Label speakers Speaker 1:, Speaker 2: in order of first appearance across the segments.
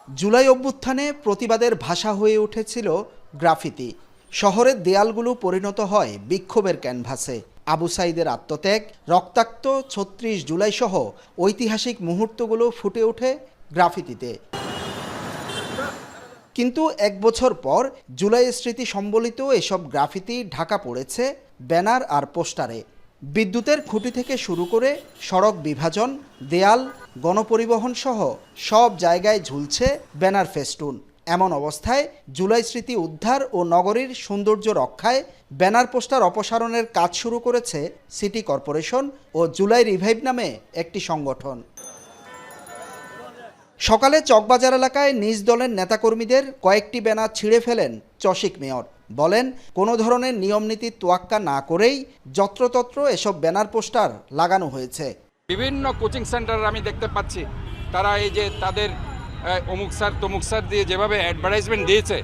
Speaker 1: জুলাই অভ্যুত্থানে প্রতিবাদের ভাষা হয়ে উঠেছিল গ্রাফিতি। শহরের দেয়ালগুলো পরিণত হয় বিক্ষোভের ক্যানভাসে। আবু সাইদের আত্মত্যাগ, রক্তাক্ত ৩৬ জুলাই সহ ঐতিহাসিক মুহূর্তগুলো ফুটে ওঠে গ্রাফিতিতে। কিন্তু এক বছর পর জুলাই স্মৃতি সম্বলিত এসব গ্রাফিতি ঢাকা পড়েছে ব্যানার আর পোস্টারে। বিদ্যুতের খুঁটি থেকে শুরু করে সড়ক বিভাজন, দেয়াল, গণপরিবহন সহ সব জায়গায় ঝুলছে ব্যানার ফেস্টুন। এমন অবস্থায় জুলাই স্মৃতি উদ্ধার ও নগরীর সৌন্দর্য রক্ষায় ব্যানার পোস্টার অপসারণের কাজ শুরু করেছে সিটি কর্পোরেশন ও জুলাই রিভাইভ নামে একটি সংগঠন। সকালে চকবাজার এলাকায় নিজ দলের নেতাকর্মীদের কয়েকটি ব্যানার ছিঁড়ে ফেলেন চসিক মেয়র। বলেন, কোনো ধরনের নিয়মনীতির তোয়াক্কা না করেই যত্রতত্র এসব ব্যানার পোস্টার লাগানো হয়েছে।
Speaker 2: বিভিন্ন কোচিং সেন্টার আমি দেখতে পাচ্ছি, তারা এই যে তাদের অমুক স্যার তমুক স্যার দিয়ে যেভাবে অ্যাডভার্টাইজমেন্ট দিয়েছে,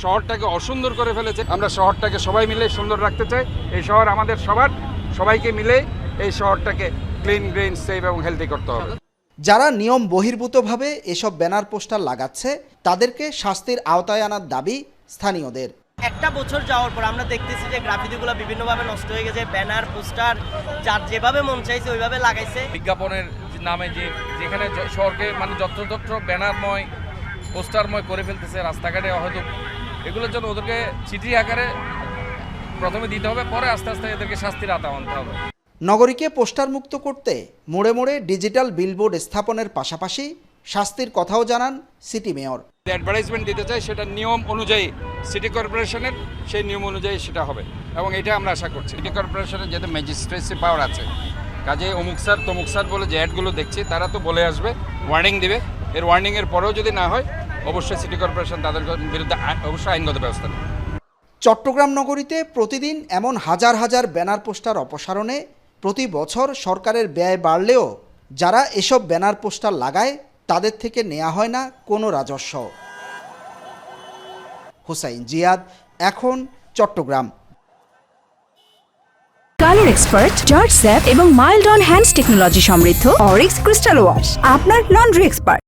Speaker 2: শহরটাকে অসুন্দর করে ফেলেছে। আমরা শহরটাকে সবাই মিলে সুন্দর রাখতে চাই। এই শহর আমাদের সবার, সবাইকে মিলে এই শহরটাকে ক্লিন, গ্রিন, সেফ এবং হেলদি করতে হবে।
Speaker 1: যারা নিয়ম বহির্ভূতভাবে এসব ব্যানার পোস্টার লাগাচ্ছে তাদেরকে শাস্তির আওতায় আনার দাবি স্থানীয়দের।
Speaker 3: একটা বছর যাওয়ার পর আমরা দেখতেছি যে গ্রাফিতিগুলো বিভিন্নভাবে নষ্ট হয়ে গেছে। ব্যানার পোস্টার যার যেভাবে মন চাইছে ওইভাবে লাগাইছে।
Speaker 4: বিজ্ঞাপনের নামে যেখানে শহরকে মানে যত্রতত্র ব্যানারময়, পোস্টারময় করে ফেলতেছে রাস্তাঘাটে, হয়তো এগুলোর জন্য ওদেরকে চিঠি আকারে প্রথমে দিতে হবে, পরে আস্তে আস্তে এদেরকে শাস্তির আওতায় আনতে হবে।
Speaker 1: নগরীকে পোস্টার মুক্ত করতে মোড়ে মোড়ে ডিজিটাল বিলবোর্ড স্থাপনের পাশাপাশি শাস্তির কথাও জানান সিটি মেয়র।
Speaker 2: অ্যাডভার্টাইজমেন্ট দিতে চাই, সেটা নিয়ম অনুযায়ী সিটি কর্পোরেশনের সেই নিয়ম অনুযায়ী সেটা হবে এবং এটা আমরা আশা করছি। সিটি কর্পোরেশনের যেহেতু ম্যাজিস্ট্রেসি পাওয়ার আছে, কাজে অমুক স্যার তমুক স্যার বলে যে অ্যাডগুলো দেখছি তারা তো বলে আসবে, ওয়ার্নিং দিবে। এর ওয়ার্নিংয়ের পরেও যদি না হয় অবশ্যই সিটি কর্পোরেশন তাদের বিরুদ্ধে অবশ্যই আইনগত ব্যবস্থা নেবে।
Speaker 1: চট্টগ্রাম নগরীতে প্রতিদিন এমন হাজার হাজার ব্যানার পোস্টার অপসারণে প্রতি বছর সরকারের ব্যয় বাড়লেও যারা এসব ব্যানার পোস্টার লাগায় তাদের থেকে নেওয়া হয় না কোনো রাজস্ব। হুসাইন জিয়াদ, এখন চট্টগ্রাম।
Speaker 5: কালার এক্সপার্ট, জর্জ স্যাপ এবং মাইল্ড অন হ্যান্ডস টেকনোলজি সমৃদ্ধ অরিক্স ক্রিস্টাল ওয়াশ আপনার লন্ড্রি এক্সপার্ট।